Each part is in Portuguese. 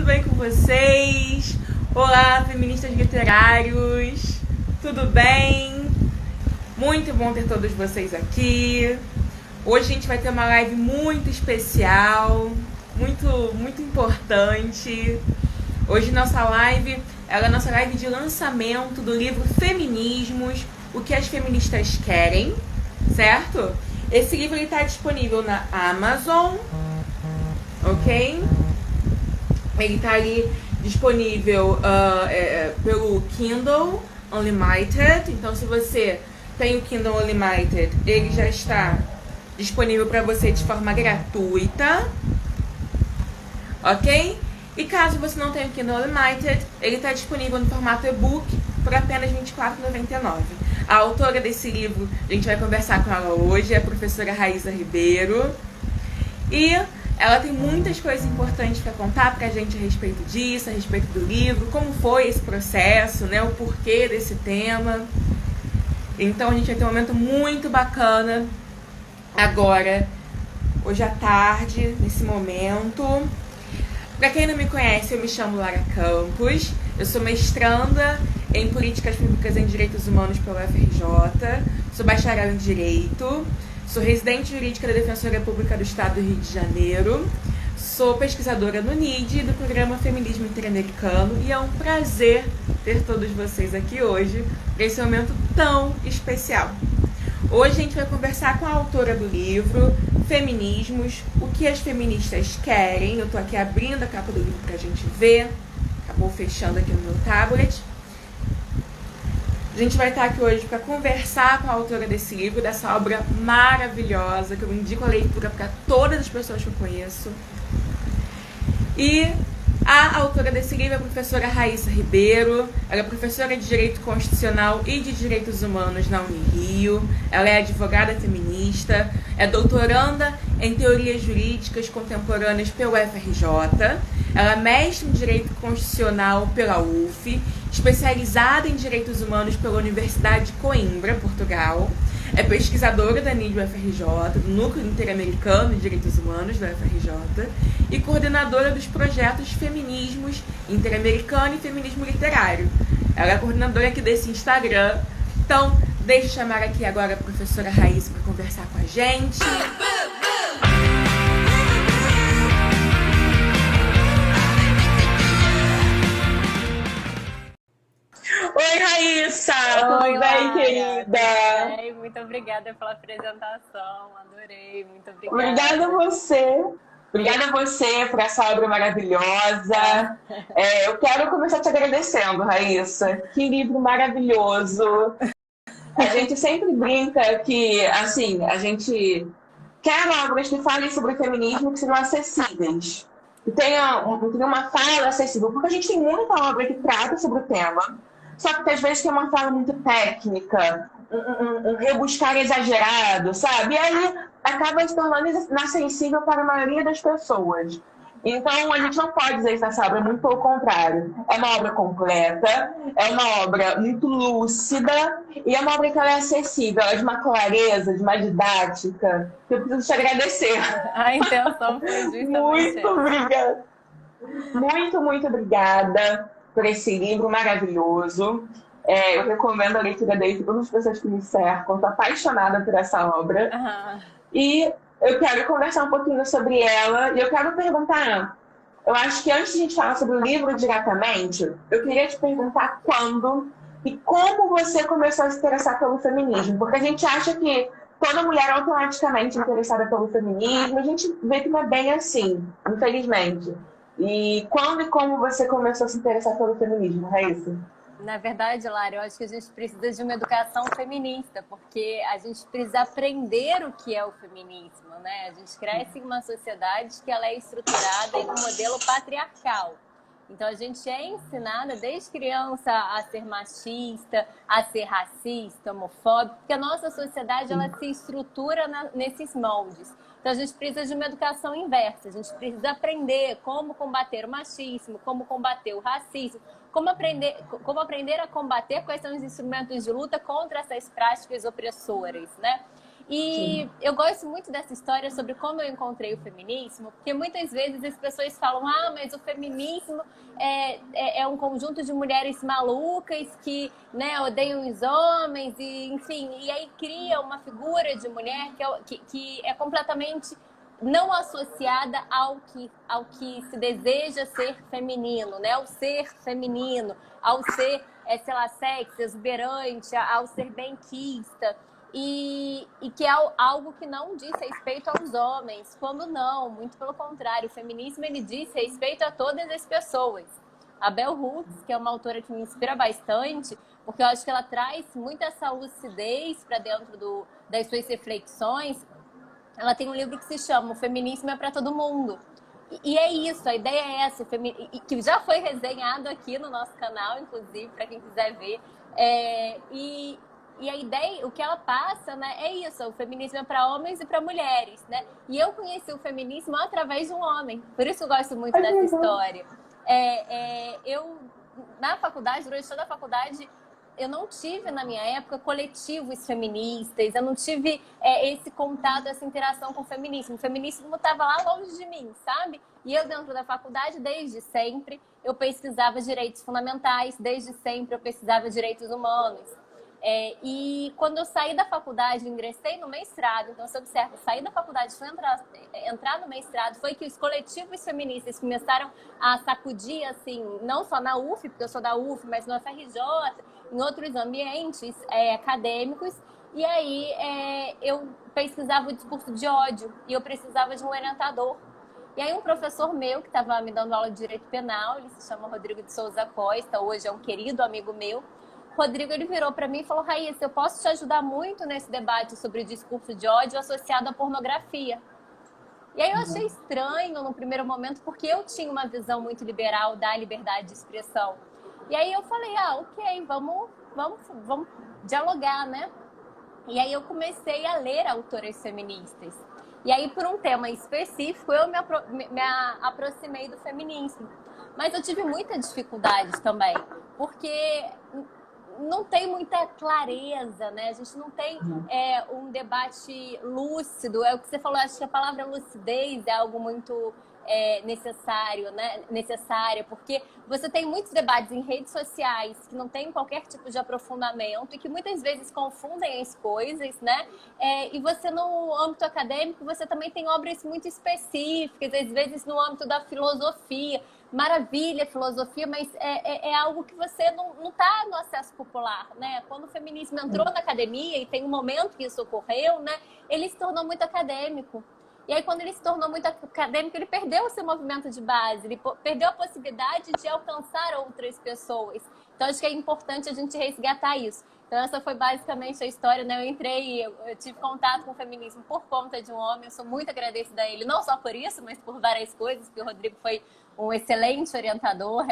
tudo bem com vocês? Olá, feministas literários, tudo bem? Muito bom ter todos vocês aqui. Hoje a gente vai ter uma live muito especial, muito importante. Hoje nossa live é a nossa live de lançamento do livro Feminismos, o que as feministas querem, certo? Esse livro está disponível na Amazon, ok? Ele está ali disponível pelo Kindle Unlimited. Então, se você tem o Kindle Unlimited, ele já está disponível para você de forma gratuita, ok? E caso você não tenha o Kindle Unlimited, ele está disponível no formato e-book por apenas R$ 24,99. A autora desse livro, a gente vai conversar com ela hoje, é a professora Raíssa Ribeiro. E ela tem muitas coisas importantes para contar pra gente a respeito disso, a respeito do livro, como foi esse processo, né, o porquê desse tema. Então a gente vai ter um momento muito bacana agora, hoje à tarde, nesse momento. Pra quem não me conhece, eu me chamo Lara Campos, eu sou mestranda em Políticas Públicas em Direitos Humanos pela UFRJ, sou bacharel em Direito, sou residente jurídica da Defensoria Pública do Estado do Rio de Janeiro, sou pesquisadora no NID do programa Feminismo Interamericano e é um prazer ter todos vocês aqui hoje nesse momento tão especial. Hoje a gente vai conversar com a autora do livro Feminismos, o que as feministas querem. Eu tô aqui abrindo a capa do livro pra gente ver, acabou fechando aqui no meu tablet. A gente vai estar aqui hoje para conversar com a autora desse livro, dessa obra maravilhosa, que eu indico a leitura para todas as pessoas que eu conheço. E a autora desse livro é a professora Raíssa Ribeiro. Ela é professora de Direito Constitucional e de Direitos Humanos na Unirio. Ela é advogada feminista, é doutoranda em Teorias Jurídicas Contemporâneas pela UFRJ. Ela é mestre em Direito Constitucional pela UF, especializada em Direitos Humanos pela Universidade de Coimbra, Portugal. É pesquisadora da NID UFRJ, do Núcleo Interamericano de Direitos Humanos da UFRJ e coordenadora dos projetos Feminismos Interamericano e Feminismo Literário. Ela é coordenadora aqui desse Instagram. Então, deixa eu chamar aqui agora a professora Raíssa para conversar com a gente. Oi, Raíssa! Oi, tudo bem, Lara, querida? Tudo bem? Muito obrigada pela apresentação, adorei, muito obrigada. Obrigada a você. Obrigada a você por essa obra maravilhosa. Eu quero começar te agradecendo, Raíssa. Que livro maravilhoso. A gente sempre brinca que, assim, a gente quer obras que falem sobre o feminismo que sejam acessíveis. Que tenha uma fala acessível. Porque a gente tem muita obra que trata sobre o tema, só que às vezes tem uma fala muito técnica, um rebuscar exagerado, sabe? E aí acaba se tornando inacessível para a maioria das pessoas. Então a gente não pode dizer que essa obra é muito pelo contrário. É uma obra completa, é uma obra muito lúcida e é uma obra que ela é acessível, ela é de uma clareza, de uma didática, que eu preciso te agradecer. A intenção foi justamente Muito obrigada. Muito obrigada por esse livro maravilhoso. Eu recomendo a leitura dele para todas as pessoas que me cercam. Estou apaixonada por essa obra. E eu quero conversar um pouquinho sobre ela. E eu quero perguntar, eu acho que antes de a gente falar sobre o livro diretamente, eu queria te perguntar quando e como você começou a se interessar pelo feminismo. Porque a gente acha que toda mulher é automaticamente interessada pelo feminismo. A gente vê que não é bem assim, infelizmente. E quando e como você começou a se interessar pelo feminismo, Raíssa? Na verdade, Lara, eu acho que a gente precisa de uma educação feminista, porque a gente precisa aprender o que é o feminismo, né? A gente cresce em uma sociedade que ela é estruturada em um modelo patriarcal. Então, a gente é ensinada desde criança a ser machista, a ser racista, homofóbico, porque a nossa sociedade ela se estrutura nesses moldes. Então, a gente precisa de uma educação inversa. A gente precisa aprender como combater o machismo, como combater o racismo, como aprender a combater quais são os instrumentos de luta contra essas práticas opressoras, né? E eu gosto muito dessa história sobre como eu encontrei o feminismo, porque muitas vezes as pessoas falam, mas o feminismo é um conjunto de mulheres malucas que, né, odeiam os homens, e enfim, e aí cria uma figura de mulher que é completamente não associada ao que se deseja ser feminino, né? Ao ser feminino, ao ser, sei lá, sexy, exuberante, ao ser benquista. E que é algo que não diz respeito aos homens. Como não? Muito pelo contrário. O feminismo, ele diz respeito a todas as pessoas. A Bell Hooks, que é uma autora que me inspira bastante, porque eu acho que ela traz muita essa lucidez para dentro das suas reflexões. Ela tem um livro que se chama O Feminismo é para Todo Mundo. E é isso, a ideia é essa, que já foi resenhado aqui no nosso canal, inclusive, para quem quiser ver. E a ideia, o que ela passa, né, é isso, o feminismo é para homens e para mulheres, né? E eu conheci o feminismo através de um homem, por isso eu gosto muito dessa história. Eu, na faculdade, durante toda a faculdade, eu não tive, na minha época, coletivos feministas, eu não tive esse contato, essa interação com o feminismo. O feminismo estava lá longe de mim, sabe? E eu, dentro da faculdade, desde sempre, eu pesquisava direitos fundamentais, desde sempre eu pesquisava direitos humanos. E quando eu saí da faculdade, ingressei no mestrado, então você observa, saí da faculdade, fui entrar no mestrado, foi que os coletivos feministas começaram a sacudir, assim, não só na UF, porque eu sou da UF, mas no FRJ, em outros ambientes acadêmicos, e aí eu pesquisava o discurso de ódio e eu precisava de um orientador. E aí um professor meu, que estava me dando aula de Direito Penal, ele se chama Rodrigo de Souza Costa, hoje é um querido amigo meu. Rodrigo, ele virou para mim e falou, Raíssa, eu posso te ajudar muito nesse debate sobre o discurso de ódio associado à pornografia. E aí eu achei estranho no primeiro momento, porque eu tinha uma visão muito liberal da liberdade de expressão. E aí eu falei, ok, vamos dialogar, né? E aí eu comecei a ler autoras feministas. E aí, por um tema específico, eu me aproximei do feminismo. Mas eu tive muita dificuldade também, porque não tem muita clareza, né? A gente não tem um debate lúcido. É o que você falou, acho que a palavra lucidez é algo muito necessário, né? Necessária, porque você tem muitos debates em redes sociais que não tem qualquer tipo de aprofundamento e que muitas vezes confundem as coisas, né? E você, no âmbito acadêmico, você também tem obras muito específicas, às vezes no âmbito da filosofia. Maravilha, filosofia, mas é algo que você não está no acesso popular, né? Quando o feminismo entrou na academia, e tem um momento que isso ocorreu, né? Ele se tornou muito acadêmico. E aí, quando ele se tornou muito acadêmico, ele perdeu o seu movimento de base, ele perdeu a possibilidade de alcançar outras pessoas. Então, acho que é importante a gente resgatar isso. Então, essa foi basicamente a história, né? Eu tive contato com o feminismo por conta de um homem, eu sou muito agradecida a ele, não só por isso, mas por várias coisas, porque o Rodrigo foi um excelente orientador.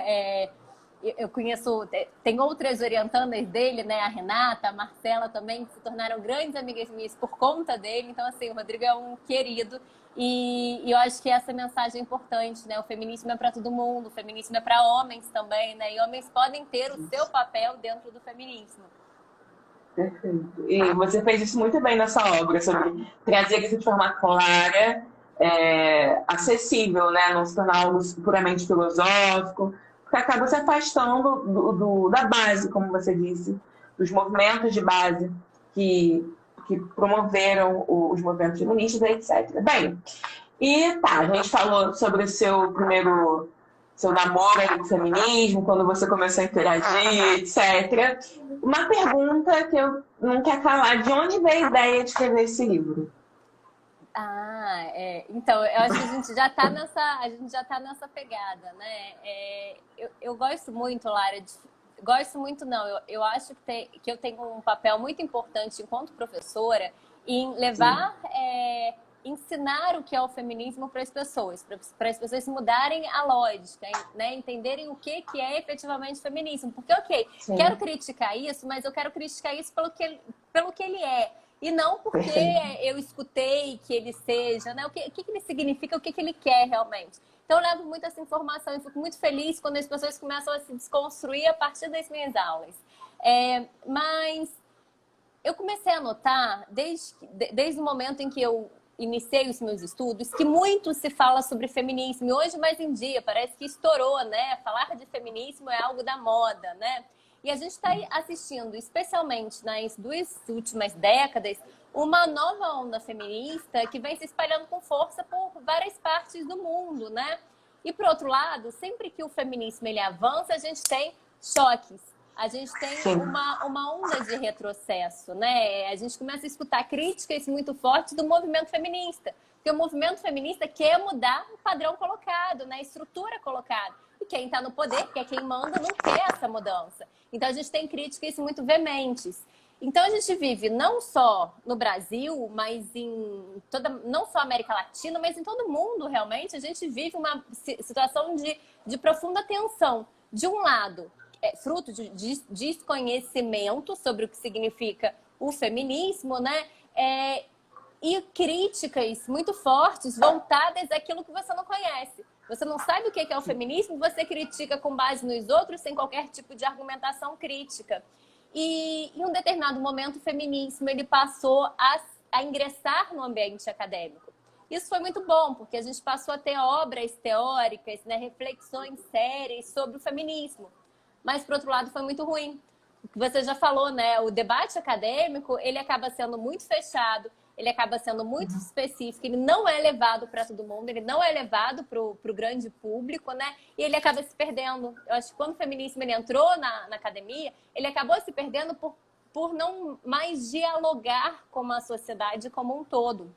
Eu conheço, tem outras orientandas dele, né? A Renata, a Marcela também, que se tornaram grandes amigas minhas por conta dele. Então, assim, o Rodrigo é um querido. E eu acho que essa mensagem é importante, né? O feminismo é para todo mundo, o feminismo é para homens também, né? E homens podem ter o seu papel dentro do feminismo. Perfeito. E você fez isso muito bem nessa obra, sobre trazer isso de forma clara, acessível, né? Não se tornar algo puramente filosófico, porque acaba se afastando da base, como você disse, dos movimentos de base que promoveram os movimentos feministas, etc. Bem, a gente falou sobre o seu namoro com o feminismo, quando você começou a interagir, etc. Uma pergunta que eu não quero calar, de onde veio a ideia de escrever esse livro? Então, eu acho que a gente já está nessa pegada, né? Eu gosto muito, Lara, gosto muito não, eu acho que eu tenho um papel muito importante enquanto professora em levar, ensinar o que é o feminismo para as pessoas mudarem a lógica, né? Entenderem o que é efetivamente feminismo. Porque, quero criticar isso, mas eu quero criticar isso pelo que ele é. E não porque eu escutei que ele seja, né? O que ele significa, o que ele quer realmente. Então, eu levo muito essa informação e fico muito feliz quando as pessoas começam a se desconstruir a partir das minhas aulas. Mas eu comecei a notar, desde o momento em que eu iniciei os meus estudos, que muito se fala sobre feminismo. E hoje, mais em dia, parece que estourou, né? Falar de feminismo é algo da moda, né? E a gente está assistindo, especialmente nas 2 últimas décadas, uma nova onda feminista que vem se espalhando com força por várias partes do mundo, né? E, por outro lado, sempre que o feminismo ele avança, a gente tem choques. A gente tem uma onda de retrocesso, né? A gente começa a escutar críticas muito fortes do movimento feminista. Porque o movimento feminista quer mudar o padrão colocado, né? A estrutura colocada. E quem está no poder, que é quem manda, não quer essa mudança. Então, a gente tem críticas muito veementes. Então, a gente vive não só no Brasil, mas não só América Latina, mas em todo o mundo, realmente. A gente vive uma situação de profunda tensão. De um lado, fruto de desconhecimento sobre o que significa o feminismo, né? E críticas muito fortes voltadas àquilo que você não conhece. Você não sabe o que é o feminismo, você critica com base nos outros, sem qualquer tipo de argumentação crítica. E em um determinado momento, o feminismo ele passou a ingressar no ambiente acadêmico. Isso foi muito bom, porque a gente passou a ter obras teóricas, né, reflexões sérias sobre o feminismo. Mas, por outro lado, foi muito ruim. O que você já falou, né? O debate acadêmico, ele acaba sendo muito fechado, ele acaba sendo muito específico, ele não é levado para todo mundo, ele não é levado para o grande público, né? E ele acaba se perdendo. Eu acho que quando o feminismo ele entrou na academia, ele acabou se perdendo por não mais dialogar com a sociedade como um todo.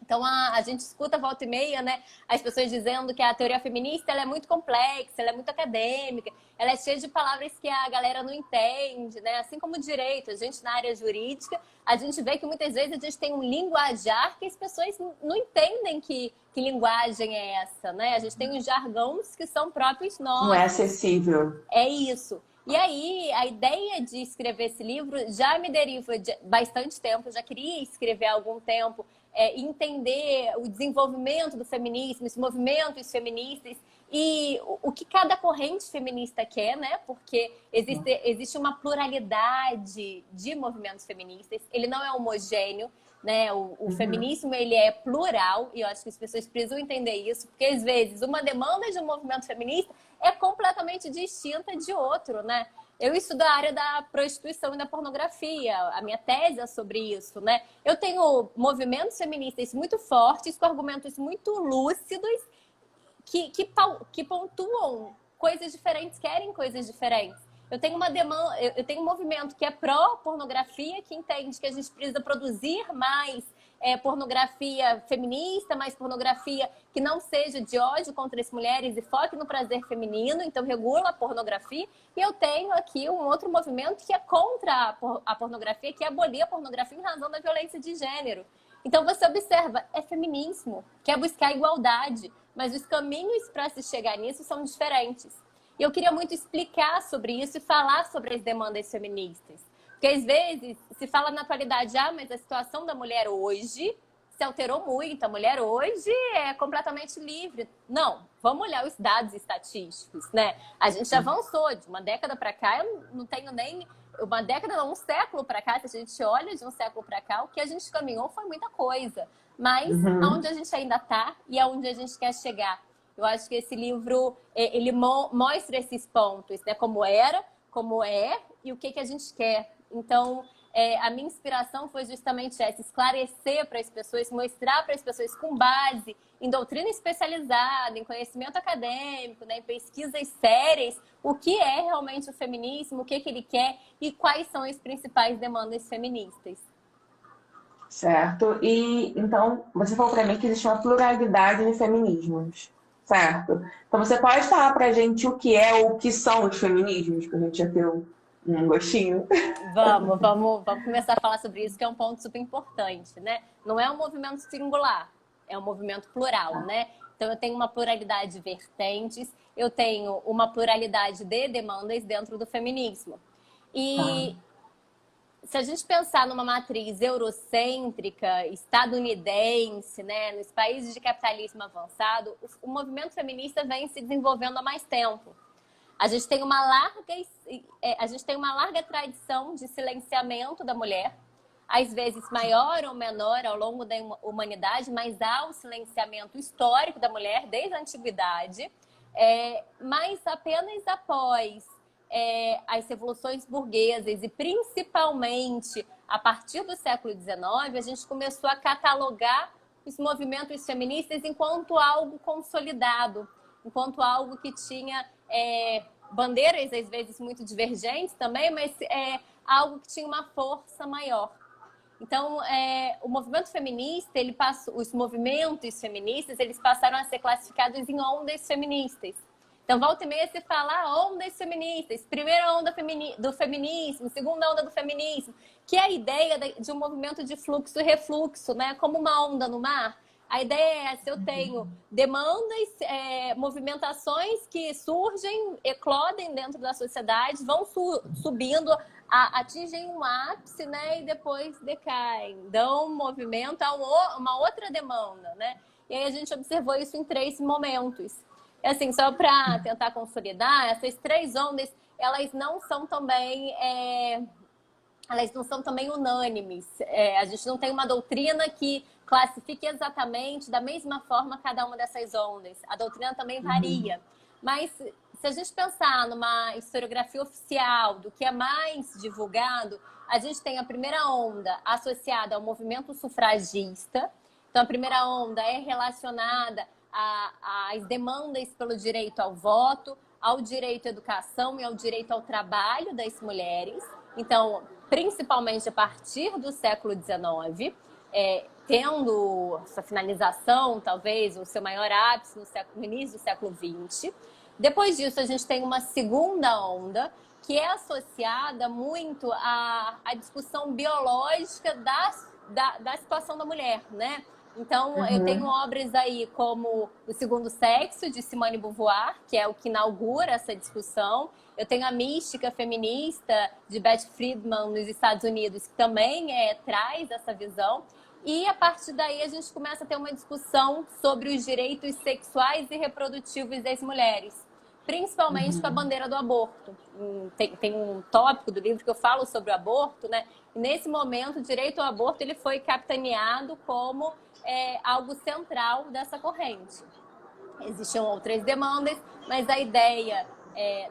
Então, a gente escuta volta e meia, né, as pessoas dizendo que a teoria feminista ela é muito complexa, ela é muito acadêmica, ela é cheia de palavras que a galera não entende, né? Assim como o direito, a gente na área jurídica, a gente vê que muitas vezes a gente tem um linguajar que as pessoas não entendem que linguagem é essa, né? A gente tem os jargões que são próprios nossos. Não é acessível. É isso. E aí, a ideia de escrever esse livro já me deriva de bastante tempo, eu já queria escrever há algum tempo, entender o desenvolvimento do feminismo, os movimentos feministas e o que cada corrente feminista quer, né? Porque existe uma pluralidade de movimentos feministas, ele não é homogêneo, né? O feminismo ele é plural e eu acho que as pessoas precisam entender isso, porque às vezes uma demanda de um movimento feminista é completamente distinta de outro, né? Eu estudo a área da prostituição e da pornografia, a minha tese é sobre isso, né? Eu tenho movimentos feministas muito fortes, com argumentos muito lúcidos, que pontuam coisas diferentes, querem coisas diferentes. Eu tenho uma demanda, eu tenho um movimento que é pró-pornografia, que entende que a gente precisa produzir mais pornografia feminista, mais pornografia que não seja de ódio contra as mulheres e foque no prazer feminino, então regula a pornografia. E eu tenho aqui um outro movimento que é contra a pornografia, que é abolir a pornografia em razão da violência de gênero. Então você observa, é feminismo, quer buscar igualdade, mas os caminhos para se chegar nisso são diferentes. E eu queria muito explicar sobre isso e falar sobre as demandas feministas. Porque às vezes se fala na atualidade, mas a situação da mulher hoje se alterou muito, a mulher hoje é completamente livre. Não, vamos olhar os dados estatísticos, né? A gente avançou de uma década para cá, eu não tenho nem uma década, não, um século para cá, se a gente olha de um século para cá, o que a gente caminhou foi muita coisa. Mas aonde a gente ainda está e aonde a gente quer chegar. Eu acho que esse livro, ele mostra esses pontos, né? Como era, como é e o que a gente quer. Então, a minha inspiração foi justamente essa, esclarecer para as pessoas, mostrar para as pessoas com base em doutrina especializada, em conhecimento acadêmico, né, em pesquisas sérias, o que é realmente o feminismo, o que ele quer e quais são as principais demandas feministas. Certo. E, então, você falou para mim que existe uma pluralidade de feminismos, certo? Então, você pode falar para a gente o que é ou o que são os feminismos, para a gente já ter um gostinho? Vamos começar a falar sobre isso, que é um ponto super importante, né? Não é um movimento singular, é um movimento plural, né? Então, eu tenho uma pluralidade de vertentes, eu tenho uma pluralidade de demandas dentro do feminismo. E se a gente pensar numa matriz eurocêntrica, estadunidense, né, nos países de capitalismo avançado, o movimento feminista vem se desenvolvendo há mais tempo. A gente tem uma larga tradição de silenciamento da mulher, às vezes maior ou menor ao longo da humanidade, mas há o silenciamento histórico da mulher desde a antiguidade, mas apenas após as revoluções burguesas e principalmente a partir do século XIX, a gente começou a catalogar os movimentos feministas enquanto algo consolidado, enquanto algo que tinha bandeiras, às vezes, muito divergentes também, mas algo que tinha uma força maior. Então, o movimento feminista, os movimentos feministas, eles passaram a ser classificados em ondas feministas. Então, volta e meia se fala ondas feministas, primeira onda do feminismo, segunda onda do feminismo, que é a ideia de um movimento de fluxo e refluxo, né? Como uma onda no mar. A ideia é essa: eu tenho demandas, movimentações que surgem, eclodem dentro da sociedade, vão subindo, atingem um ápice, né? E depois decaem, dão movimento a uma outra demanda, né? E aí a gente observou isso em 3 momentos. Assim, só para tentar consolidar, essas 3 ondas, elas não são também unânimes. A gente não tem uma doutrina que classifique exatamente da mesma forma cada uma dessas ondas. A doutrina também varia. Mas se a gente pensar numa historiografia oficial do que é mais divulgado, a gente tem a primeira onda associada ao movimento sufragista. Então, a primeira onda é relacionada às demandas pelo direito ao voto, ao direito à educação e ao direito ao trabalho das mulheres. Então, principalmente a partir do século XIX, tendo sua finalização, talvez, o seu maior ápice no início do século XX. Depois disso, a gente tem uma segunda onda, que é associada muito à discussão biológica da situação da mulher, né? Então, eu tenho obras aí como O Segundo Sexo, de Simone de Beauvoir, que é o que inaugura essa discussão. Eu tenho a Mística Feminista, de Beth Friedman, nos Estados Unidos, que também traz essa visão. E, a partir daí, a gente começa a ter uma discussão sobre os direitos sexuais e reprodutivos das mulheres, principalmente com a bandeira do aborto. Tem um tópico do livro que eu falo sobre o aborto, né? E nesse momento, o direito ao aborto ele foi capitaneado como algo central dessa corrente. Existiam outras demandas, mas a ideia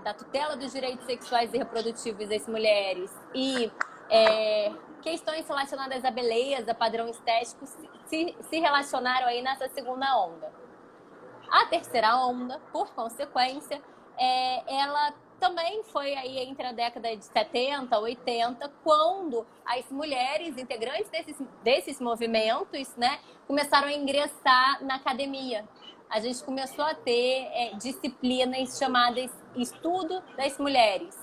da tutela dos direitos sexuais e reprodutivos das mulheres e questões relacionadas à beleza, padrão estético, se relacionaram aí nessa segunda onda. A terceira onda, por consequência, ela também foi aí entre a década de 70, 80, quando as mulheres integrantes desses movimentos, né, começaram a ingressar na academia. A gente começou a ter disciplinas chamadas Estudo das Mulheres,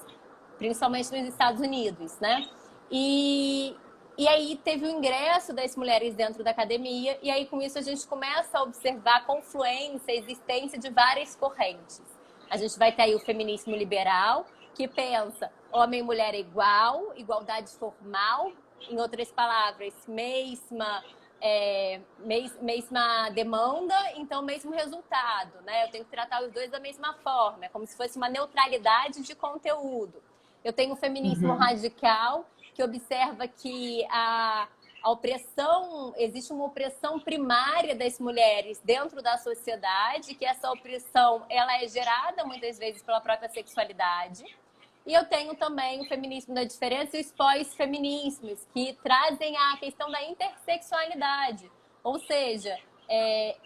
principalmente nos Estados Unidos, né? E aí teve o ingresso das mulheres dentro da academia, e aí com isso a gente começa a observar a confluência, a existência de várias correntes. A gente vai ter aí o feminismo liberal, que pensa homem e mulher é igual, igualdade formal, em outras palavras, mesma demanda, então mesmo resultado, né? Eu tenho que tratar os dois da mesma forma, é como se fosse uma neutralidade de conteúdo. Eu tenho o feminismo radical, que observa que a opressão, existe uma opressão primária das mulheres dentro da sociedade, que essa opressão ela é gerada muitas vezes pela própria sexualidade. E eu tenho também o feminismo da diferença e os pós-feminismos, que trazem a questão da intersexualidade. Ou seja,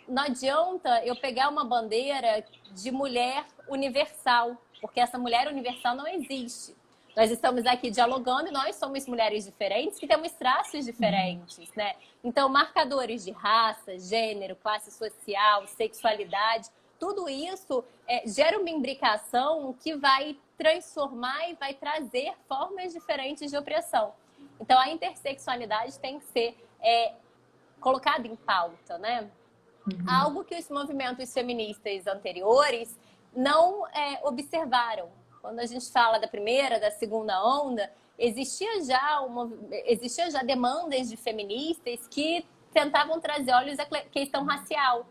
não adianta eu pegar uma bandeira de mulher universal, porque essa mulher universal não existe. Nós estamos aqui dialogando e nós somos mulheres diferentes que temos traços diferentes, né? Então, marcadores de raça, gênero, classe social, sexualidade, tudo isso gera uma imbricação que vai transformar e vai trazer formas diferentes de opressão. Então, a intersexualidade tem que ser colocada em pauta, né? Algo que os movimentos feministas anteriores não observaram. Quando a gente fala da primeira, da segunda onda, existia já demandas de feministas que tentavam trazer olhos à questão racial,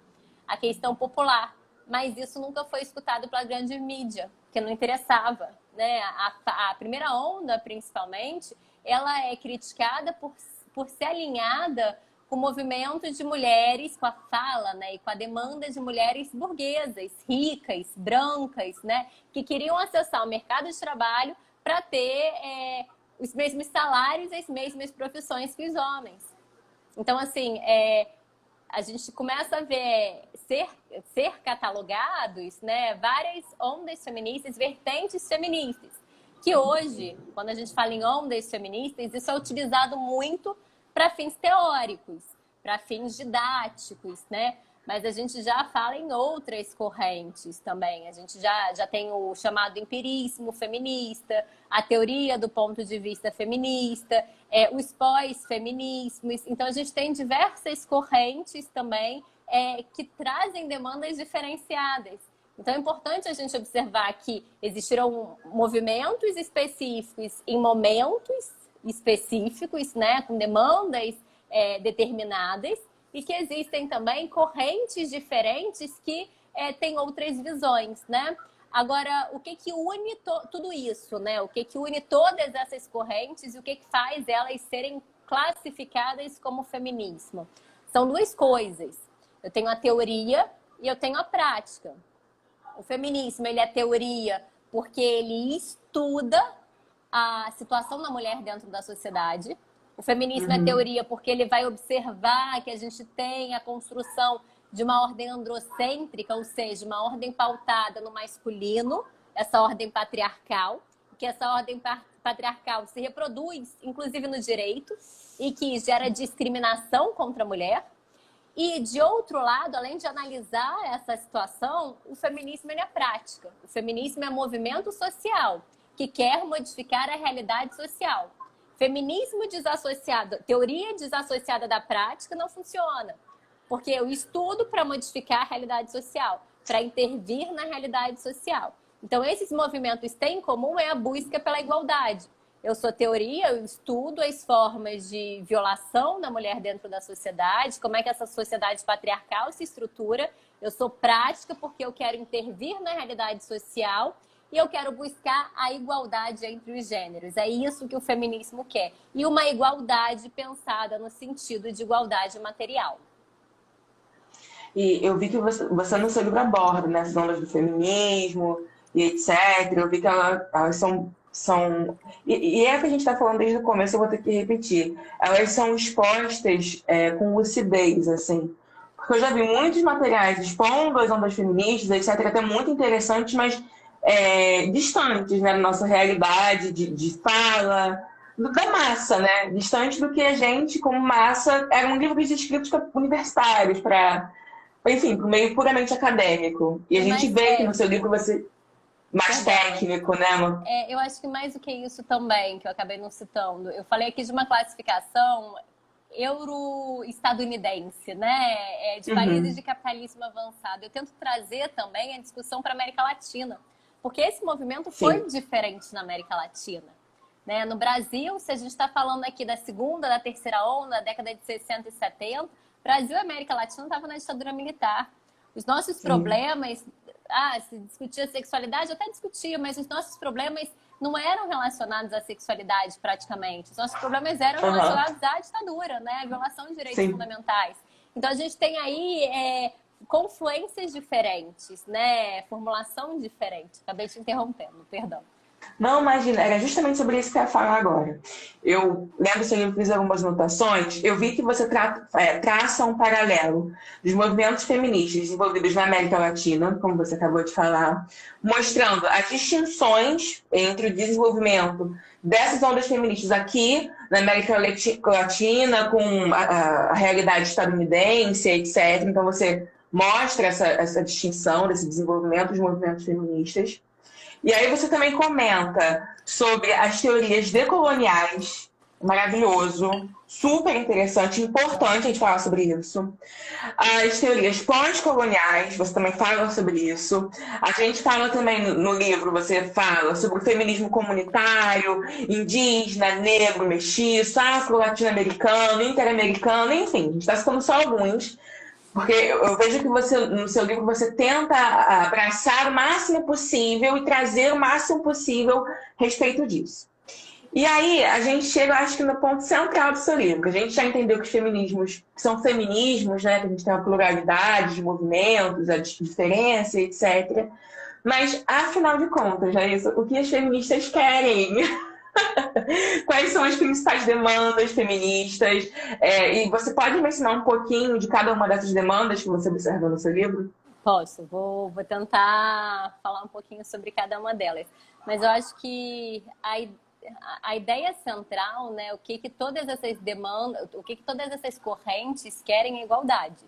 à questão popular. Mas isso nunca foi escutado pela grande mídia, porque não interessava, né? A primeira onda, principalmente, ela é criticada por ser alinhada com o movimento de mulheres, com a fala, né, e com a demanda de mulheres burguesas, ricas, brancas, né, que queriam acessar o mercado de trabalho para ter os mesmos salários e as mesmas profissões que os homens. Então, assim, a gente começa a ver ser catalogados, né, várias ondas feministas, vertentes feministas, que hoje, quando a gente fala em ondas feministas, isso é utilizado muito para fins teóricos, para fins didáticos, né? Mas a gente já fala em outras correntes também. A gente já tem o chamado empirismo feminista, a teoria do ponto de vista feminista, os pós-feminismos. Então, a gente tem diversas correntes também que trazem demandas diferenciadas. Então, é importante a gente observar que existirão movimentos específicos em momentos específicos, né, com demandas determinadas, e que existem também correntes diferentes que têm outras visões, né? Agora, o que une tudo isso, né? O que une todas essas correntes e o que faz elas serem classificadas como feminismo? São duas coisas. Eu tenho a teoria e eu tenho a prática. O feminismo, ele é teoria porque ele estuda a situação da mulher dentro da sociedade. O feminismo é teoria porque ele vai observar que a gente tem a construção de uma ordem androcêntrica, ou seja, uma ordem pautada no masculino, essa ordem patriarcal, que essa ordem patriarcal se reproduz, inclusive no direito, e que gera discriminação contra a mulher. E, de outro lado, além de analisar essa situação, o feminismo é prática. O feminismo é movimento social que quer modificar a realidade social. Feminismo desassociado, teoria desassociada da prática não funciona, porque eu estudo para modificar a realidade social, para intervir na realidade social. Então, esses movimentos têm em comum a busca pela igualdade. Eu sou teoria, eu estudo as formas de violação da mulher dentro da sociedade, como é que essa sociedade patriarcal se estrutura. Eu sou prática porque eu quero intervir na realidade social e eu quero buscar a igualdade entre os gêneros. É isso que o feminismo quer. E uma igualdade pensada no sentido de igualdade material. E eu vi que você no seu livro aborda, né, as ondas do feminismo e etc. Eu vi que elas são... E é o que a gente está falando desde o começo, eu vou ter que repetir. Elas são expostas com lucidez, assim. Porque eu já vi muitos materiais expondo as ondas feministas, etc., até muito interessantes, mas distantes, né, da nossa realidade de fala, da massa, né? Distante do que a gente, como massa, eram livros escritos para universitários, enfim, para o meio puramente acadêmico. E a gente vê que no seu livro você... Mais técnico, né, amor? Eu acho que mais do que isso também, que eu acabei não citando. Eu falei aqui de uma classificação euro-estadunidense, né? De países de capitalismo avançado. Eu tento trazer também a discussão para a América Latina. Porque esse movimento foi diferente na América Latina. Né? No Brasil, se a gente está falando aqui da segunda, da terceira onda, da década de 60 e 70, Brasil e América Latina estavam na ditadura militar. Os nossos problemas... se discutia sexualidade, eu até discutia, mas os nossos problemas não eram relacionados à sexualidade praticamente. Os nossos problemas eram relacionados à ditadura, né? À violação de direitos fundamentais. Então a gente tem aí confluências diferentes, né? Formulação diferente. Acabei te interrompendo, perdão. Não, imagina, era justamente sobre isso que eu ia falar agora. Eu lembro que eu fiz algumas anotações, eu vi que você traça um paralelo dos movimentos feministas desenvolvidos na América Latina, como você acabou de falar, mostrando as distinções entre o desenvolvimento dessas ondas feministas aqui na América Latina, com a realidade estadunidense, etc. Então você mostra essa distinção desse desenvolvimento dos movimentos feministas. E aí você também comenta sobre as teorias decoloniais, maravilhoso, super interessante, importante a gente falar sobre isso. As teorias pós-coloniais, você também fala sobre isso. A gente fala também no livro, você fala sobre o feminismo comunitário, indígena, negro, mestiço, afro-latino-americano, interamericano, enfim, a gente está citando só alguns. Porque eu vejo que você, no seu livro, você tenta abraçar o máximo possível e trazer o máximo possível a respeito disso. E aí, a gente chega, acho que no ponto central do seu livro. A gente já entendeu que os feminismos são feminismos, né? Que a gente tem uma pluralidade de movimentos, a diferença, etc. Mas, afinal de contas, é isso, o que as feministas querem? Quais são as principais demandas feministas? E você pode me ensinar um pouquinho de cada uma dessas demandas que você observa no seu livro? Posso, vou tentar falar um pouquinho sobre cada uma delas. Mas eu acho que a ideia central, né, o que todas essas demandas, o que todas essas correntes querem é igualdade.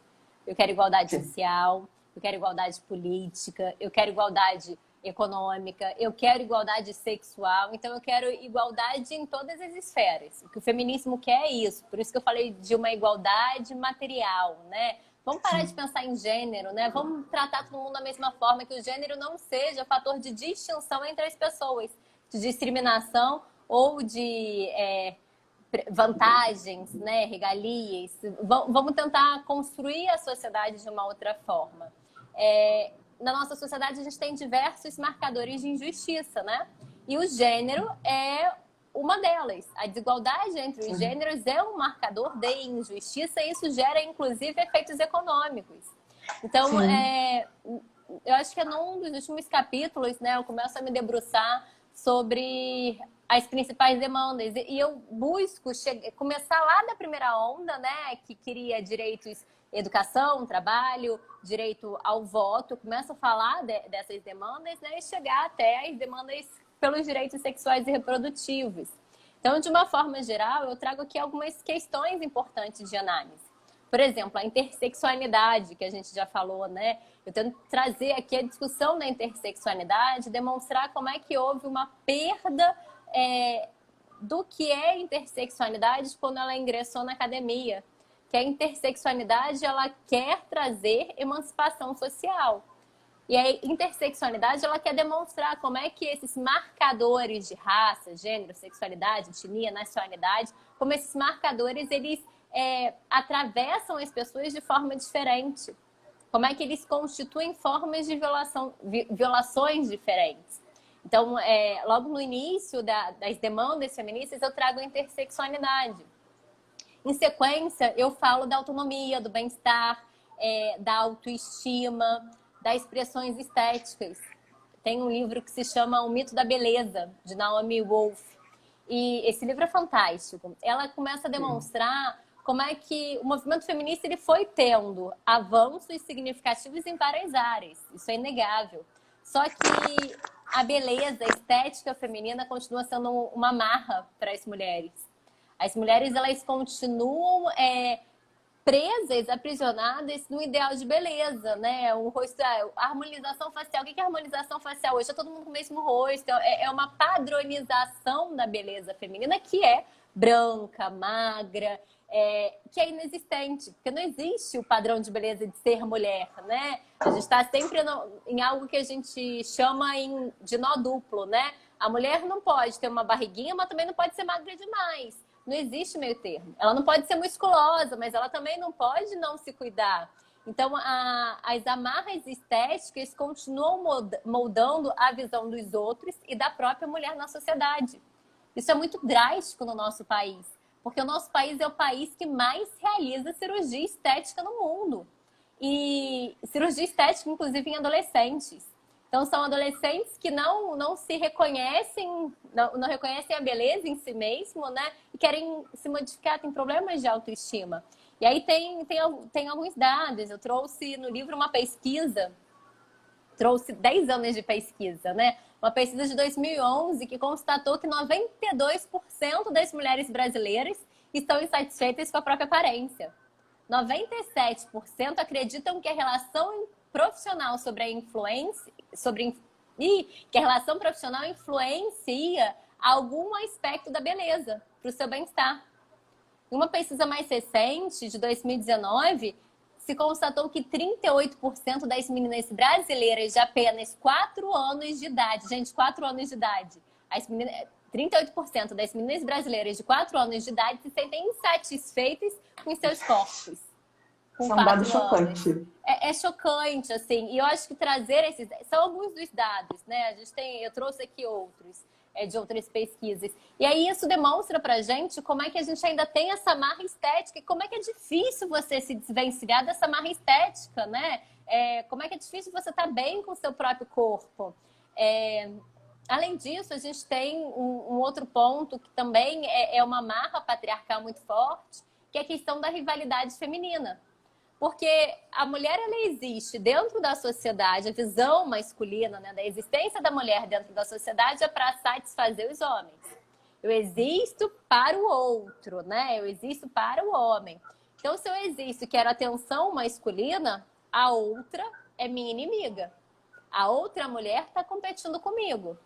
Eu quero igualdade social, eu quero igualdade política, eu quero igualdade econômica, eu quero igualdade sexual, então eu quero igualdade em todas as esferas. O que o feminismo quer é isso, por isso que eu falei de uma igualdade material, né? Vamos parar de pensar em gênero, né? Vamos tratar todo mundo da mesma forma, que o gênero não seja fator de distinção entre as pessoas, de discriminação ou de vantagens, né? Regalias. Vamos tentar construir a sociedade de uma outra forma. Na nossa sociedade, a gente tem diversos marcadores de injustiça, né? E o gênero é uma delas. A desigualdade entre os gêneros é um marcador de injustiça e isso gera, inclusive, efeitos econômicos. Então, eu acho que num dos últimos capítulos, né, eu começo a me debruçar sobre as principais demandas. E eu busco começar lá da primeira onda, né, que queria direitos, educação, trabalho, direito ao voto. Eu começo a falar dessas demandas, né, e chegar até as demandas pelos direitos sexuais e reprodutivos. Então, de uma forma geral, eu trago aqui algumas questões importantes de análise. Por exemplo, a intersexualidade, que a gente já falou, né? Eu tento trazer aqui a discussão da intersexualidade, demonstrar como é que houve uma perda do que é intersexualidade quando ela ingressou na academia. Que a intersexualidade, ela quer trazer emancipação social. E a intersexualidade, ela quer demonstrar como é que esses marcadores de raça, gênero, sexualidade, etnia, nacionalidade, como esses marcadores, eles atravessam as pessoas de forma diferente. Como é que eles constituem formas de violações diferentes. Então, logo no início das demandas feministas, eu trago a intersexualidade. Em sequência, eu falo da autonomia, do bem-estar, da autoestima, das expressões estéticas. Tem um livro que se chama O Mito da Beleza, de Naomi Wolf. E esse livro é fantástico. Ela começa a demonstrar como é que o movimento feminista ele foi tendo avanços significativos em várias áreas. Isso é inegável. Só que a beleza, a estética feminina continua sendo uma marra para as mulheres. As mulheres, elas continuam presas, aprisionadas no ideal de beleza, né? O rosto, a harmonização facial. O que é harmonização facial? Hoje é todo mundo com o mesmo rosto. É uma padronização da beleza feminina que é branca, magra, que é inexistente. Porque não existe o padrão de beleza de ser mulher, né? A gente está sempre em algo que a gente chama de nó duplo, né? A mulher não pode ter uma barriguinha, mas também não pode ser magra demais. Não existe meio termo. Ela não pode ser musculosa, mas ela também não pode não se cuidar. Então, as amarras estéticas continuam moldando a visão dos outros e da própria mulher na sociedade. Isso é muito drástico no nosso país, porque o nosso país é o país que mais realiza cirurgia estética no mundo. E cirurgia estética, inclusive, em adolescentes. Então, são adolescentes que não se reconhecem, não reconhecem a beleza em si mesmo, né? E querem se modificar, tem problemas de autoestima. E aí tem alguns dados. Eu trouxe no livro uma pesquisa, trouxe 10 anos de pesquisa, né? Uma pesquisa de 2011 que constatou que 92% das mulheres brasileiras estão insatisfeitas com a própria aparência. 97% acreditam que a relação profissional que a relação profissional influencia algum aspecto da beleza para o seu bem-estar. Em uma pesquisa mais recente, de 2019, se constatou que 38% das meninas brasileiras de apenas 4 anos de idade, gente, 4 anos de idade, 38% das meninas brasileiras de 4 anos de idade se sentem insatisfeitas com seus corpos. Com São dados chocantes. É chocante, assim. E eu acho que trazer esses... São alguns dos dados, né? Eu trouxe aqui outros. de outras pesquisas. E aí isso demonstra pra gente como é que a gente ainda tem essa marra estética e como é que é difícil você se desvencilhar dessa marra estética, né? Como é que é difícil você estar bem com o seu próprio corpo. Além disso, a gente tem um outro ponto que também é uma marra patriarcal muito forte, que é a questão da rivalidade feminina. Porque a mulher, ela existe dentro da sociedade, a visão masculina, né, da existência da mulher dentro da sociedade é para satisfazer os homens. Eu existo para o outro, né? Eu existo para o homem. Então, se eu existo e quero atenção masculina, a outra é minha inimiga. A outra mulher está competindo comigo.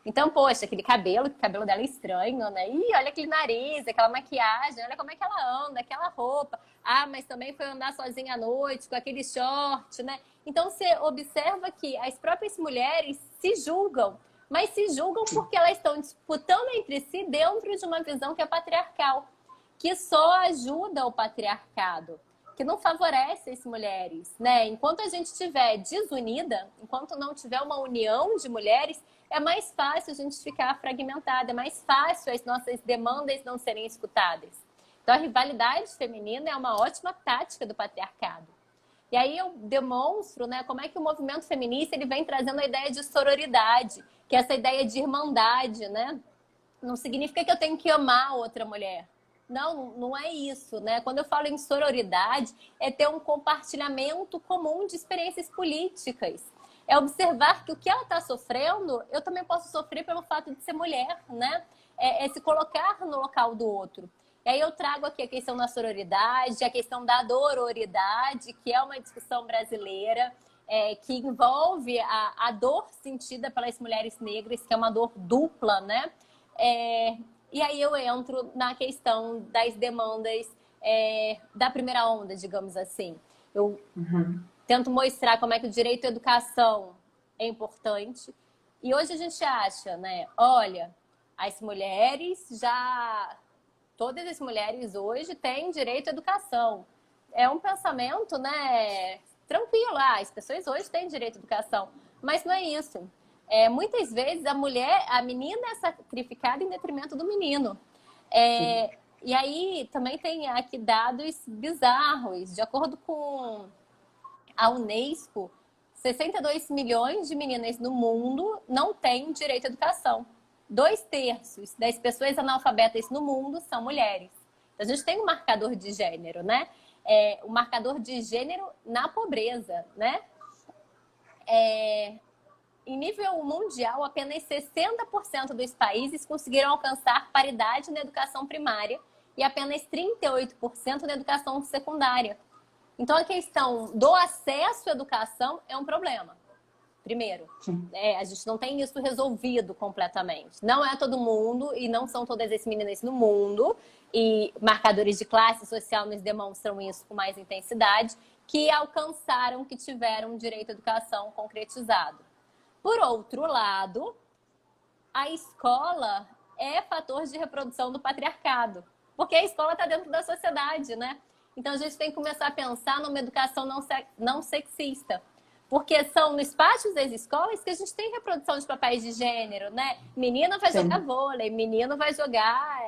Então, poxa, aquele cabelo, o cabelo dela é estranho, né? Ih, olha aquele nariz, aquela maquiagem, olha como é que ela anda, aquela roupa. Ah, mas também foi andar sozinha à noite, com aquele short, né? Então, você observa que as próprias mulheres se julgam, mas se julgam porque elas estão disputando entre si dentro de uma visão que é patriarcal, que só ajuda o patriarcado, que não favorece as mulheres, né? Enquanto a gente estiver desunida, enquanto não tiver uma união de mulheres, é mais fácil a gente ficar fragmentada, é mais fácil as nossas demandas não serem escutadas. Então, a rivalidade feminina é uma ótima tática do patriarcado. E aí eu demonstro, né, como é que o movimento feminista ele vem trazendo a ideia de sororidade, que é essa ideia de irmandade, né? Não significa que eu tenho que amar outra mulher. Não, não é isso, né? Quando eu falo em sororidade, é ter um compartilhamento comum de experiências políticas. É observar que o que ela está sofrendo, eu também posso sofrer pelo fato de ser mulher, né? É se colocar no local do outro. E aí eu trago aqui a questão da sororidade, a questão da dororidade, que é uma discussão brasileira, que envolve a dor sentida pelas mulheres negras, que é uma dor dupla, né? E aí eu entro na questão das demandas da primeira onda, digamos assim. Eu tento mostrar como é que o direito à educação é importante. E hoje a gente acha, né? Olha, as mulheres todas as mulheres hoje têm direito à educação. É um pensamento, né? Tranquilo, as pessoas hoje têm direito à educação. Mas não é isso. Muitas vezes a menina é sacrificada em detrimento do menino. E aí também tem aqui dados bizarros. De acordo com a Unesco, 62 milhões de meninas no mundo não têm direito à educação. 2/3 das pessoas analfabetas no mundo são mulheres. Então, a gente tem um marcador de gênero, né? Um marcador de gênero na pobreza, né? Em nível mundial, apenas 60% dos países conseguiram alcançar paridade na educação primária e apenas 38% na educação secundária. Então, a questão do acesso à educação é um problema. Primeiro, a gente não tem isso resolvido completamente. Não é todo mundo e não são todas as meninas no mundo, e marcadores de classe social nos demonstram isso com mais intensidade, que alcançaram, que tiveram direito à educação concretizado. Por outro lado, a escola é fator de reprodução do patriarcado, porque a escola está dentro da sociedade, né? Então, a gente tem que começar a pensar numa educação não sexista. Porque são nos pátios das escolas que a gente tem reprodução de papéis de gênero, né? Menina vai jogar vôlei, menino vai jogar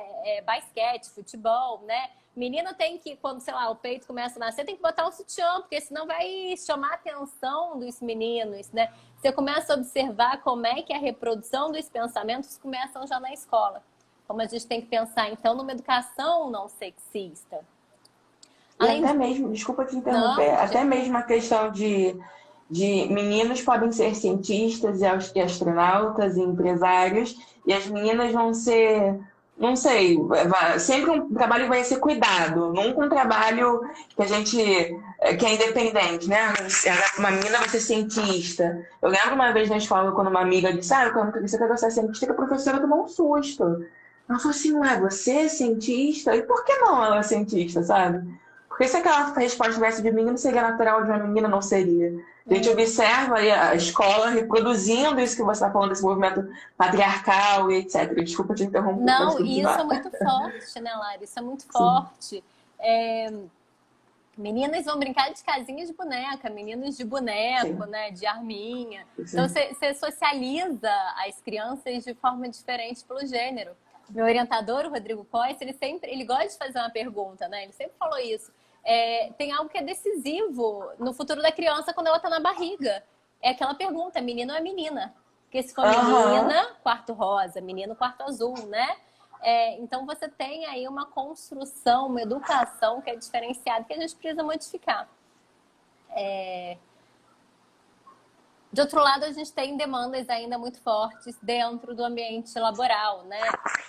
basquete, futebol, né? Menino tem que, quando, sei lá, o peito começa a nascer, tem que botar um sutiã, porque senão vai chamar a atenção dos meninos, né? Você começa a observar como é que a reprodução dos pensamentos começam já na escola. Como a gente tem que pensar, então, numa educação não sexista. E até mesmo, desculpa te interromper, até mesmo a questão de meninos podem ser cientistas e astronautas e empresários, e as meninas vão ser, não sei, sempre um trabalho vai ser cuidado, nunca um trabalho que é independente, né? Uma menina vai ser cientista. Eu lembro uma vez na escola, quando uma amiga disse, eu quero ser cientista, que a professora tomou um susto. Ela falou assim, você é cientista? E por que não ela é cientista, sabe? Porque se aquela resposta tivesse de menino, seria natural, de uma menina não seria. A gente observa aí a escola reproduzindo isso que você está falando, desse movimento patriarcal e etc. Desculpa te interromper. Não, e isso é muito forte, né, Lara? Isso é muito forte. Meninas vão brincar de casinha de boneca, meninos de boneco, Sim. né, de arminha. Sim. Então, você socializa as crianças de forma diferente pelo gênero. Meu orientador, o Rodrigo Cois, ele gosta de fazer uma pergunta, né? Ele sempre falou isso. Tem algo que é decisivo no futuro da criança quando ela está na barriga. É aquela pergunta, menino ou é menina? Porque se for menina, quarto rosa, menino, quarto azul, né? Então, você tem aí uma construção, uma educação que é diferenciada, que a gente precisa modificar. De outro lado, a gente tem demandas ainda muito fortes dentro do ambiente laboral, né?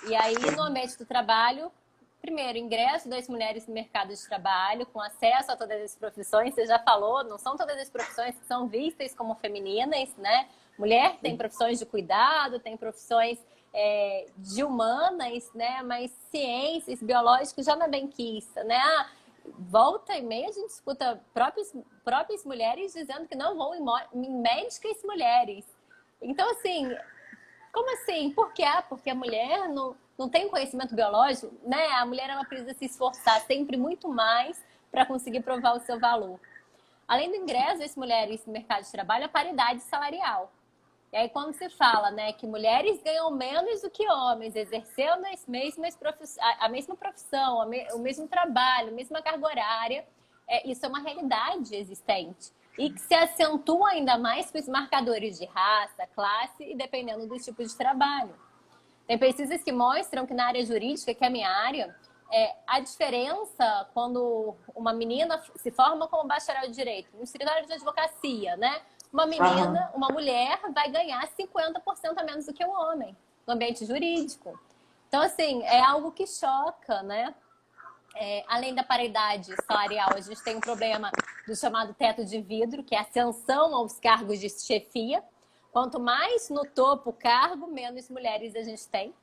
E aí, no ambiente do trabalho, primeiro, ingresso das mulheres no mercado de trabalho, com acesso a todas as profissões. Você já falou, não são todas as profissões que são vistas como femininas, né? Mulher tem profissões de cuidado, tem profissões de humanas, né? Mas ciências, biológicas já não é bem quisto, né? Volta e meia a gente escuta próprias mulheres dizendo que não vão em médicas mulheres. Então, assim, como assim? Por quê? Porque a mulher não tem conhecimento biológico, né? A mulher ela precisa se esforçar sempre muito mais para conseguir provar o seu valor. Além do ingresso das mulheres no mercado de trabalho, a paridade salarial. E aí, quando se fala, né, que mulheres ganham menos do que homens, exercendo a mesma profissão, o mesmo trabalho, a mesma carga horária, isso é uma realidade existente. E que se acentua ainda mais com os marcadores de raça, classe e dependendo do tipo de trabalho. Tem pesquisas que mostram que na área jurídica, que é a minha área, a diferença quando uma menina se forma como bacharel de direito, no escritório de advocacia, né? Uma mulher vai ganhar 50% a menos do que o homem no ambiente jurídico. Então, assim, é algo que choca, né? Além da paridade salarial, a gente tem um problema do chamado teto de vidro, que é a ascensão aos cargos de chefia. Quanto mais no topo o cargo, menos mulheres a gente tem.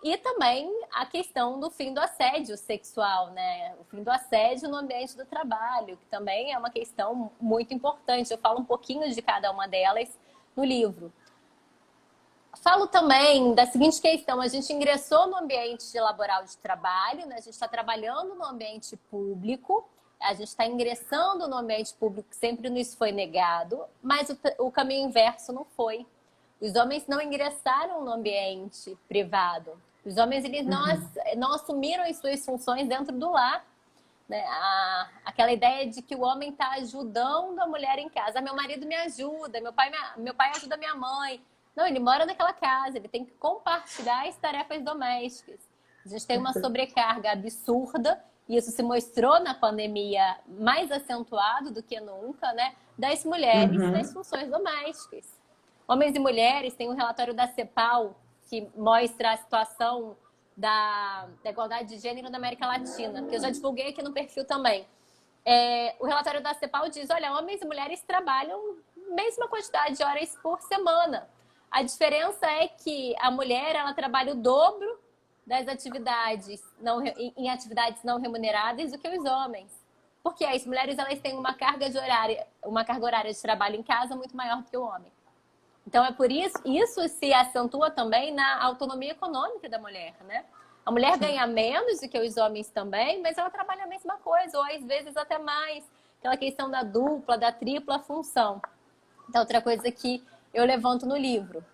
E também a questão do fim do assédio sexual, né? O fim do assédio no ambiente do trabalho, que também é uma questão muito importante. Eu falo um pouquinho de cada uma delas no livro. Falo também da seguinte questão: a gente ingressou no ambiente laboral de trabalho, né? A gente está trabalhando no ambiente público, a gente está ingressando no ambiente público que sempre nos foi negado, mas o caminho inverso não foi. Os homens não ingressaram no ambiente privado. Os homens eles não assumiram as suas funções dentro do lar. Né? Aquela ideia de que o homem está ajudando a mulher em casa. Meu marido me ajuda, meu pai ajuda minha mãe. Não, ele mora naquela casa, ele tem que compartilhar as tarefas domésticas. A gente tem uma sobrecarga absurda, e isso se mostrou na pandemia mais acentuado do que nunca, né? Das mulheres nas funções domésticas. Homens e mulheres, tem um relatório da CEPAL que mostra a situação da igualdade de gênero na América Latina, que eu já divulguei aqui no perfil também. O relatório da CEPAL diz, olha, homens e mulheres trabalham a mesma quantidade de horas por semana. A diferença é que a mulher ela trabalha o dobro das atividades em atividades não remuneradas do que os homens. Porque as mulheres elas têm uma carga horária de trabalho em casa muito maior do que o homem. Então, é por isso se acentua também na autonomia econômica da mulher, né? A mulher ganha menos do que os homens também, mas ela trabalha a mesma coisa, ou às vezes até mais. Aquela questão da dupla, da tripla função. Então, outra coisa que eu levanto no livro.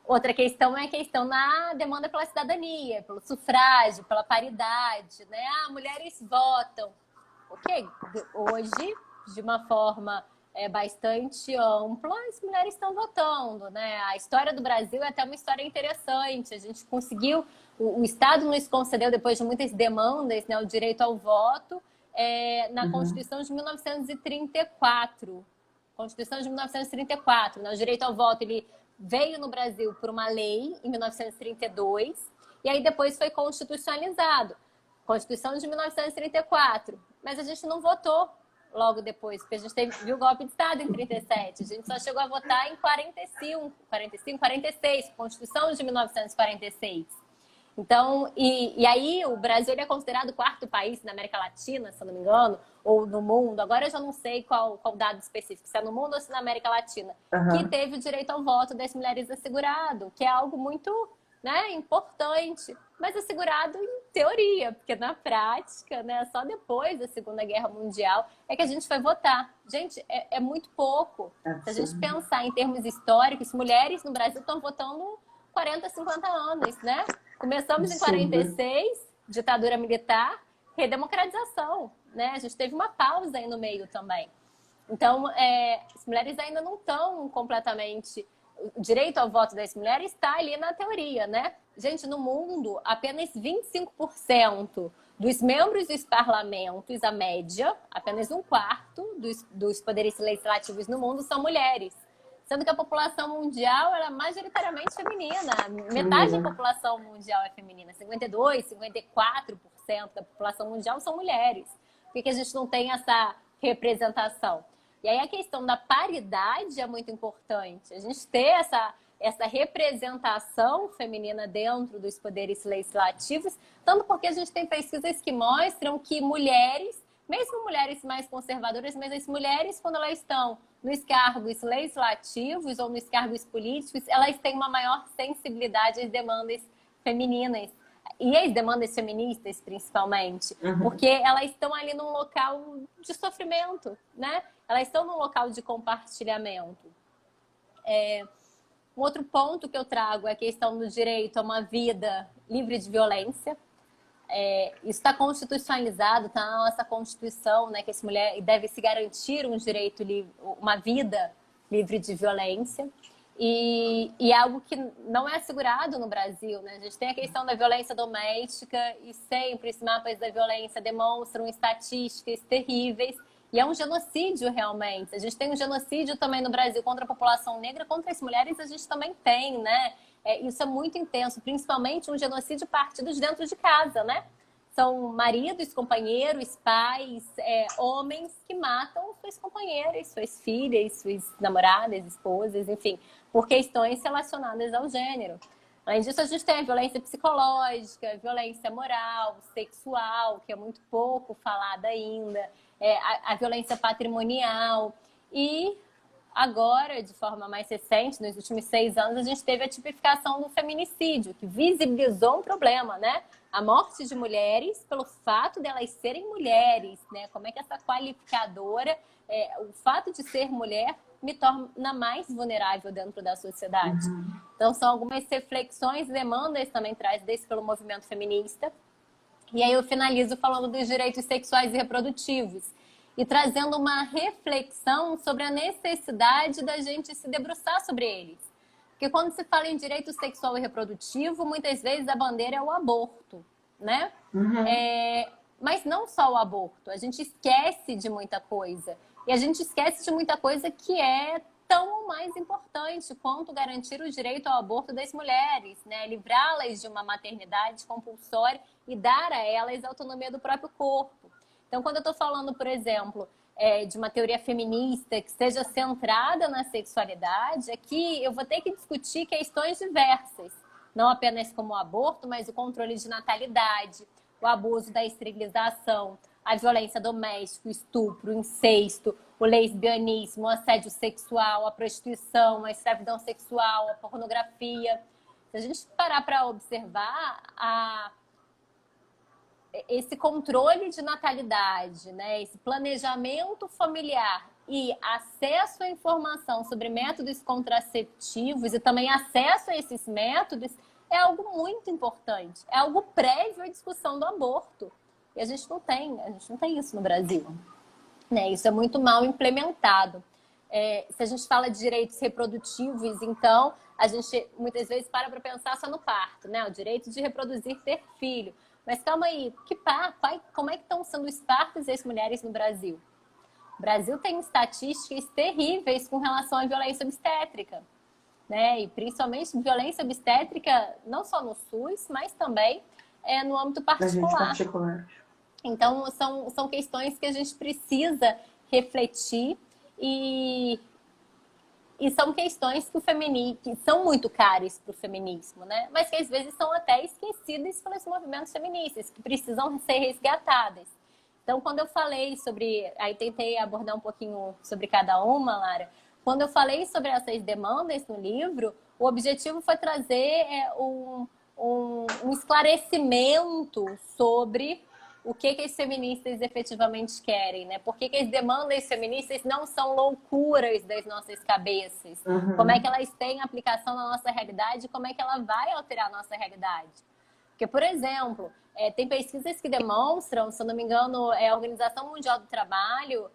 Outra questão é a questão na demanda pela cidadania, pelo sufrágio, pela paridade, né? Mulheres votam. Ok, hoje, de uma forma bastante ampla, as mulheres estão votando, né? A história do Brasil é até uma história interessante. A gente conseguiu, o Estado nos concedeu, depois de muitas demandas, né, o direito ao voto na Constituição de 1934. Constituição de 1934, né? O direito ao voto ele veio no Brasil por uma lei em 1932 e aí depois foi constitucionalizado. Constituição de 1934, mas a gente não votou logo depois, porque a gente viu o golpe de Estado em 37. A gente só chegou a votar em 46, Constituição de 1946. Então, e aí o Brasil ele é considerado o quarto país na América Latina, se eu não me engano, ou no mundo. Agora eu já não sei qual dado específico, se é no mundo ou se é na América Latina, que teve o direito ao voto das mulheres assegurado, que é algo muito né? Importante, mas assegurado em teoria, porque na prática, né, só depois da Segunda Guerra Mundial é que a gente foi votar. Gente, é muito pouco. Se a gente pensar em termos históricos, mulheres no Brasil estão votando 40, 50 anos, né? Começamos em 46, ditadura militar, redemocratização, né? A gente teve uma pausa aí no meio também. Então, as mulheres ainda não estão completamente... O direito ao voto das mulheres está ali na teoria, né? Gente, no mundo, apenas 25% dos membros dos parlamentos, a média, apenas um quarto dos poderes legislativos no mundo são mulheres. Sendo que a população mundial ela é majoritariamente feminina. Metade da população mundial é feminina. 52%, 54% da população mundial são mulheres. Por que a gente não tem essa representação? E aí a questão da paridade é muito importante. A gente ter essa representação feminina dentro dos poderes legislativos, tanto porque a gente tem pesquisas que mostram que mulheres, mesmo mulheres mais conservadoras, mas as mulheres, quando elas estão nos cargos legislativos ou nos cargos políticos, elas têm uma maior sensibilidade às demandas femininas. E as demandas feministas, principalmente, porque elas estão ali num local de sofrimento, né? Elas estão num local de compartilhamento. Um outro ponto que eu trago é a questão do direito a uma vida livre de violência. Isso está constitucionalizado, está na nossa Constituição, né? Que essa mulher deve se garantir um direito, uma vida livre de violência. E algo que não é assegurado no Brasil, né? A gente tem a questão da violência doméstica e sempre os mapas da violência demonstram estatísticas terríveis e é um genocídio realmente. A gente tem um genocídio também no Brasil contra a população negra, contra as mulheres a gente também tem, né? Isso é muito intenso, principalmente um genocídio partidos dentro de casa, né? São maridos, companheiros, pais, homens que matam suas companheiras, suas filhas, suas namoradas, esposas, enfim, por questões relacionadas ao gênero. Além disso, a gente tem a violência psicológica, a violência moral, sexual, que é muito pouco falada ainda, a violência patrimonial. E agora, de forma mais recente, nos últimos 6 anos, a gente teve a tipificação do feminicídio, que visibilizou um problema, né? A morte de mulheres pelo fato de elas serem mulheres, né? Como é que essa qualificadora, o fato de ser mulher me torna mais vulnerável dentro da sociedade. Então, são algumas reflexões e demandas também trazidas pelo movimento feminista. E aí eu finalizo falando dos direitos sexuais e reprodutivos e trazendo uma reflexão sobre a necessidade da gente se debruçar sobre eles. Porque quando se fala em direito sexual e reprodutivo, muitas vezes a bandeira é o aborto, né? Mas não só o aborto, a gente esquece de muita coisa. E a gente esquece de muita coisa que é tão ou mais importante quanto garantir o direito ao aborto das mulheres, né? Livrá-las de uma maternidade compulsória e dar a elas a autonomia do próprio corpo. Então, quando eu estou falando, por exemplo, de uma teoria feminista que seja centrada na sexualidade, aqui eu vou ter que discutir questões diversas, não apenas como o aborto, mas o controle de natalidade, o abuso da esterilização, a violência doméstica, o estupro, o incesto, o lesbianismo, o assédio sexual, a prostituição, a escravidão sexual, a pornografia. Se a gente parar para observar esse controle de natalidade, né, esse planejamento familiar e acesso à informação sobre métodos contraceptivos e também acesso a esses métodos é algo muito importante. É algo prévio à discussão do aborto. E a gente não tem isso no Brasil. Né? Isso é muito mal implementado. Se a gente fala de direitos reprodutivos, então, a gente muitas vezes para pensar só no parto, né? O direito de reproduzir, ter filho. Mas calma aí, como é que estão sendo os partos das mulheres no Brasil? O Brasil tem estatísticas terríveis com relação à violência obstétrica, né? E principalmente violência obstétrica não só no SUS, mas também no âmbito particular. Então, são questões que a gente precisa refletir e são questões que são muito caras para o feminismo, né? Mas que às vezes são até esquecidas pelos movimentos feministas, que precisam ser resgatadas. Então, quando eu falei sobre... Aí tentei abordar um pouquinho sobre cada uma, Lara. Quando eu falei sobre essas demandas no livro, o objetivo foi trazer um esclarecimento sobre o que as feministas efetivamente querem, né? Por que as demandas feministas não são loucuras das nossas cabeças? Como é que elas têm aplicação na nossa realidade? Como é que ela vai alterar a nossa realidade? Porque, por exemplo, tem pesquisas que demonstram, se eu não me engano, a Organização Mundial do Trabalho,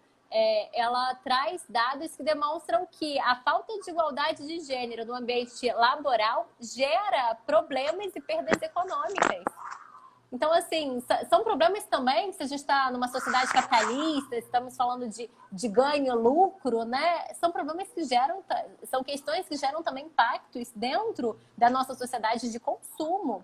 ela traz dados que demonstram que a falta de igualdade de gênero no ambiente laboral gera problemas e perdas econômicas. Então, assim, são problemas também, se a gente está numa sociedade capitalista, estamos falando de ganho, lucro, né? São problemas que geram, são questões que geram também impactos dentro da nossa sociedade de consumo,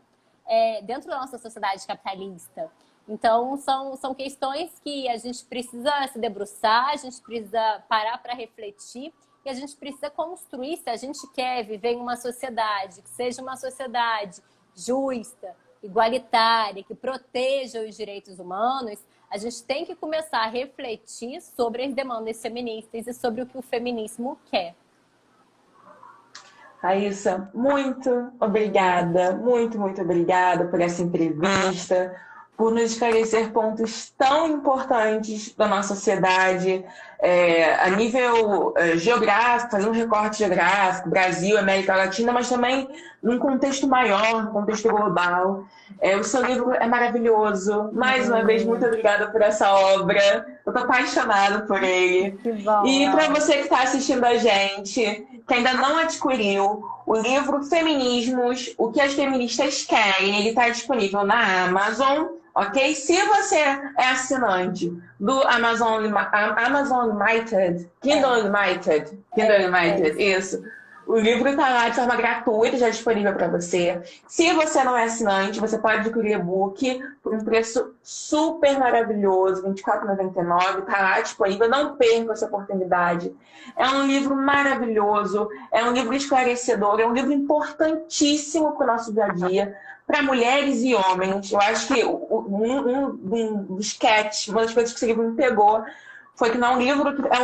dentro da nossa sociedade capitalista. Então, são questões que a gente precisa se debruçar, a gente precisa parar para refletir e a gente precisa construir, se a gente quer viver em uma sociedade que seja uma sociedade justa, igualitária, que proteja os direitos humanos, a gente tem que começar a refletir sobre as demandas feministas e sobre o que o feminismo quer. Raíssa, muito obrigada, muito obrigada por essa entrevista, por nos esclarecer pontos tão importantes da nossa sociedade, a nível geográfico, fazer um recorte geográfico, Brasil, América Latina, mas também num contexto maior, num contexto global. O seu livro é maravilhoso. Mais uma vez, muito obrigada por essa obra. Eu estou apaixonada por ele. Que bom. E para você que está assistindo a gente, que ainda não adquiriu o livro Feminismos, o que as feministas querem, ele está disponível na Amazon, ok? Se você é assinante do Amazon Unlimited, Kindle Unlimited, isso. O livro está lá de forma gratuita, já disponível para você. Se você não é assinante, você pode adquirir e-book por um preço super maravilhoso, R$ 24,99. Está lá disponível, não perca essa oportunidade. É um livro maravilhoso, é um livro esclarecedor, é um livro importantíssimo para o nosso dia a dia, para mulheres e homens. Eu acho que um sketch, uma das coisas que esse livro me pegou, foi que não é um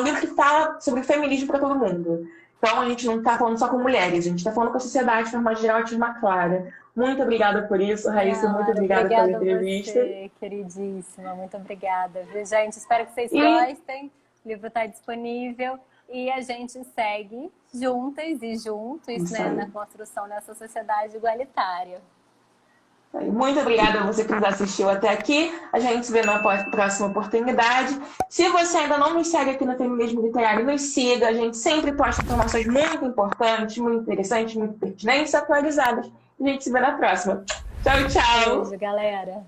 livro que fala sobre feminismo para todo mundo. Então, a gente não está falando só com mulheres, a gente está falando com a sociedade de forma geral, de forma clara. Muito obrigada por isso, Raíssa. Muito obrigada pela entrevista. Você, queridíssima. Muito obrigada. Gente, espero que vocês gostem. O livro está disponível e a gente segue juntas e juntos, né, na construção dessa sociedade igualitária. Muito obrigada a você que nos assistiu até aqui. A gente se vê na próxima oportunidade. Se você ainda não nos segue aqui no Feminismo Literário, nos siga. A gente sempre posta informações muito importantes, muito interessantes, muito pertinentes e atualizadas. A gente se vê na próxima. Tchau, tchau! Beijo, galera!